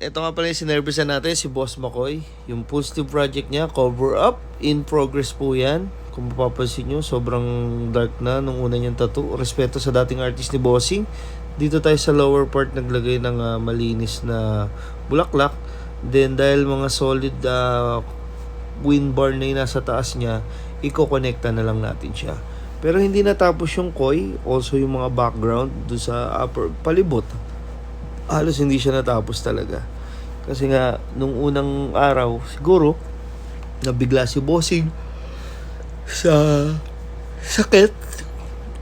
Ito nga pala yung sinervisan natin, si Boss Makoy. Yung positive project niya, cover up, in progress po yan. Kung mapapansin nyo, sobrang dark na nung una niyang tattoo. Respeto sa dating artist ni Bossing. Dito tayo sa lower part naglagay ng malinis na bulaklak. Then dahil mga solid wind bar na yung nasa taas niya, i-connecta na lang natin siya. Pero hindi natapos yung koi, also yung mga background dun sa upper palibot. Halos hindi siya natapos talaga. Kasi nga, nung unang araw, siguro, nabigla si Bossing sa sakit.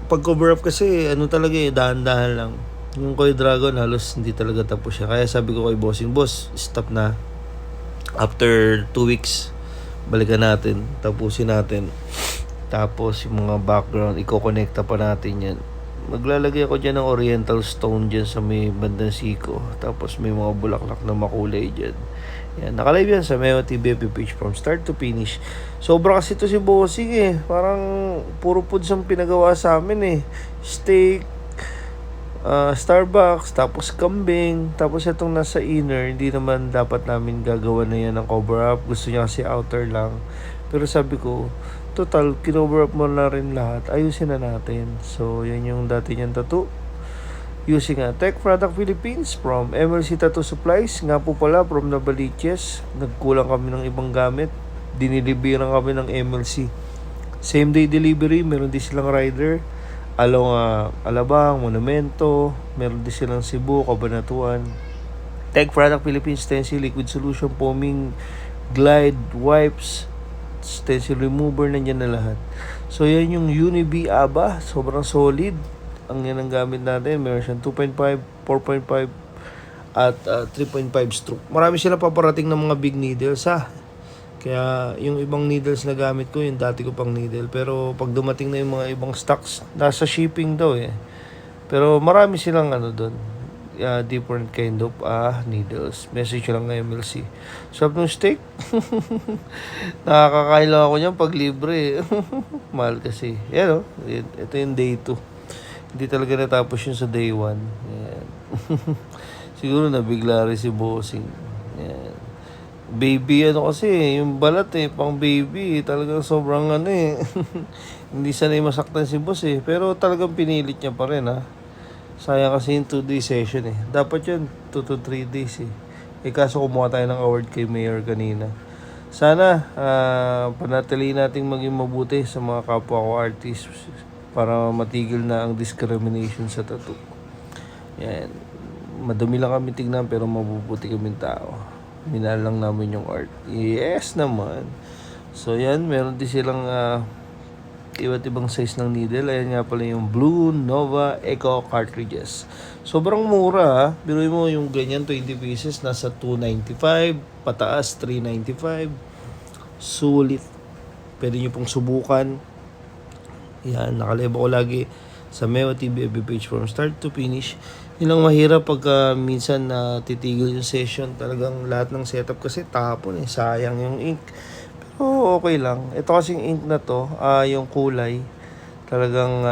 Pag cover up kasi, talaga dahan-dahan lang. Yung Koi Dragon, halos hindi talaga tapos siya. Kaya sabi ko kay Bossing, Boss, stop na. After 2 weeks, balikan natin, tapusin natin. Tapos, yung mga background, i-connecta pa natin yan. Maglalagay ako dyan ng oriental stone dyan sa may bandang siko. Tapos may mga bulaklak na makulay dyan. Yan, nakalive yan sa Meo TV page from start to finish. Sobra kasi to si Bossing eh. Parang puro foods ang pinagawa sa amin eh. Steak, Starbucks, tapos kambing, tapos itong nasa inner, hindi naman dapat namin gagawa na yan ng cover up. Gusto niya kasi outer lang. Pero sabi ko, total, kinover up mo na rin lahat. Ayusin na natin. So, yan yung dati niyang tattoo. Using Tech Product Philippines from MLC Tattoo Supplies. Nga po pala, from Navaliches. Nagkulang kami ng ibang gamit. Dinilibiran kami ng MLC. Same day delivery. Meron din silang rider. Along Alabang, Monumento. Meron din silang Cebu, Cabanatuan. Tech Product Philippines Stencil Liquid Solution Foaming Glide Wipes, stencil remover, nandiyan na lahat. So yan yung Unibi Aba, sobrang solid ang yan ang gamit natin. Meron siyang 2.5, 4.5 at 3.5 stroke. Marami silang paparating ng mga big needles kaya yung ibang needles na gamit ko, yung dati ko pang needle. Pero pag dumating na yung mga ibang stocks, nasa shipping daw pero marami silang doon, different kind of needles. Message lang ng MLC. Sarap ng steak. Nakakakain lang ako niyan pag libre. Mahal kasi. Yan ito yung day 2. Hindi talaga natapos yun sa day 1. Yan. Siguro nabigla rin si Bossing. Yan. Baby kasi, yung balat pang baby. Talagang sobrang hindi sanay masaktan si boss Pero talagang pinilit niya pa rin Sayang kasi yung 2-day session Dapat yun, 2 to 3 days kaso kumuha tayo ng award kay Mayor kanina. Sana, panatilihin nating maging mabuti sa mga kapwa ko artists para matigil na ang discrimination sa tattoo. Yan. Madumi lang kami tignan pero mabubuti kaming tao. Minahal lang namin yung art. Yes naman. So yan, meron din silang iba't ibang size ng needle. Ayan nga pala yung Blue Nova Eco cartridges. Sobrang mura Biruin mo yung ganyan 20 pieces nasa 295, pataas 395. Sulit. Pwede nyo pong subukan. Yan, nakalive ako lagi sa Meo TV page from start to finish. Yun ang mahirap pag minsan titigil yung session. Talagang lahat ng setup kasi tapon sayang yung ink. Pero okay lang. Ito kasing ink na to, yung kulay, talagang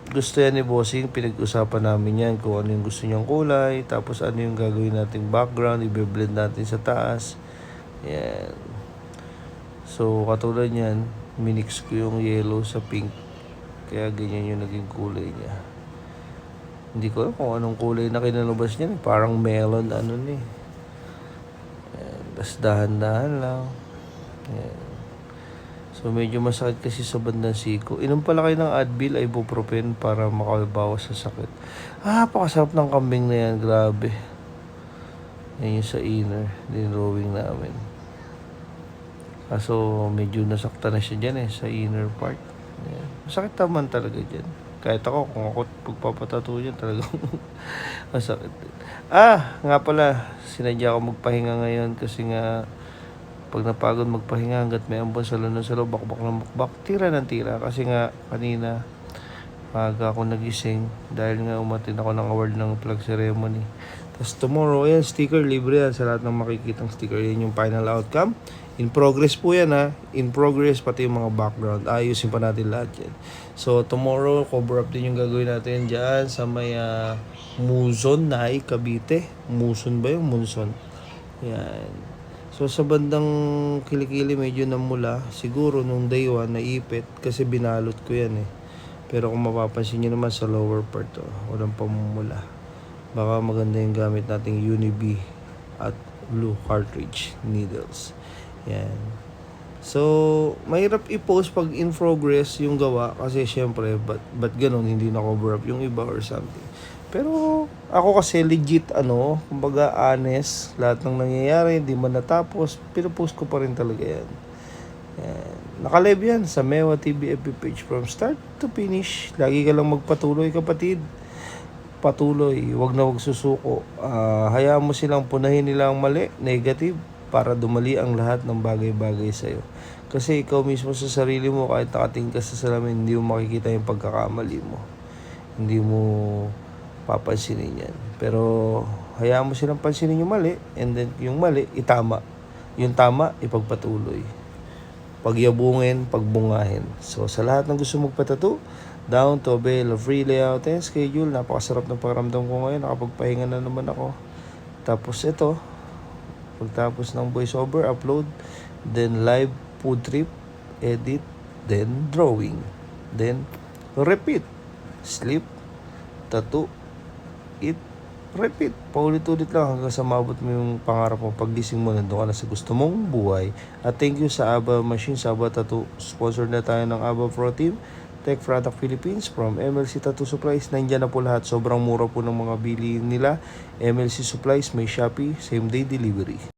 gusto yan ni Bossing. Pinag-usapan namin yan kung ano yung gusto niyang kulay, tapos ano yung gagawin nating background, i-blend natin sa taas. Yan. So katulad yan, minix ko yung yellow sa pink, kaya ganyan yung naging kulay niya. Hindi ko alam kung anong kulay na kinalabas niya parang melon Yan. Bas dahan-dahan lang. Yan. So medyo masakit kasi sa bandang siko. Inom pala kayo ng Advil, ibuprofen para makabawas sa sakit. Pakasarap ng kambing na yan, grabe. Yan yung sa inner, dinrawing namin. Kaso medyo nasakta na siya dyan sa inner part. Yan. Masakit naman talaga dyan. Kahit ako, kung ako pagpapatato dyan, talagang masakit din. Nga pala, sinadya ako magpahinga ngayon kasi nga pag napagod magpahinga hanggat may ambon sa loob, bakbak ng bakbak, tira ng tira. Kasi nga kanina maaga ako nagising dahil nga umatin ako ng award ng flag ceremony. Tapos tomorrow, sticker libre yan sa lahat ng makikitang sticker. Yan yung final outcome. In progress po yan ha. In progress, pati yung mga background. Ayusin pa natin lahat yan. So, tomorrow, cover up din yung gagawin natin dyan sa may Muson, Nai, Cavite. Muson ba yung Munson? Yan. So, sa bandang kilikili medyo namula. Siguro nung day 1, naipit kasi binalot ko yan eh. Pero kung mapapansin nyo naman sa lower part, walang pamumula. Baka maganda yung gamit nating Uni-B at blue cartridge needles. Yan. So, mahirap i-post pag in progress yung gawa kasi syempre, but ganun, hindi na cover up yung iba or something. Pero ako kasi legit kumbaga honest, lahat ng nangyayari, hindi man natapos, pinupost ko pa rin talaga yan. Yan. Nakalive yan sa Mewa TV FB page from start to finish. Lagi ka lang magpatuloy kapatid. Patuloy, wag na wag susuko. Hayaan mo silang punahin nila ang mali, negative, para dumali ang lahat ng bagay-bagay sa'yo. Kasi ikaw mismo sa sarili mo, kahit nakatingin ka sa salamin, hindi mo makikita yung pagkakamali mo. Hindi mo papansinin yan. Pero hayaan mo silang pansinin yung mali, and then yung mali, itama. Yung tama, ipagpatuloy. Pagyabungin, pagbungahin. So, sa lahat ng gusto magpatato, down to avail of free layout and schedule. Napakasarap ng pakiramdam ko ngayon. Nakapagpahinga na naman ako. Tapos ito, pagtapos ng voiceover, upload, then live food trip, edit, then drawing, then repeat, sleep, tattoo, eat, repeat. Paulit-ulit lang hanggang sa maabot mo yung pangarap mo. Paggising mo, nandun ka na sa gusto mong buhay. At thank you sa Aba Machine, sa Aba Tattoo. Sponsor na tayo ng Aba Pro Team, Tech Product Philippines, from MLC Tattoo Supplies. Nandiyan na po lahat. Sobrang mura po ng mga bili nila. MLC Supplies, may Shopee, same day delivery.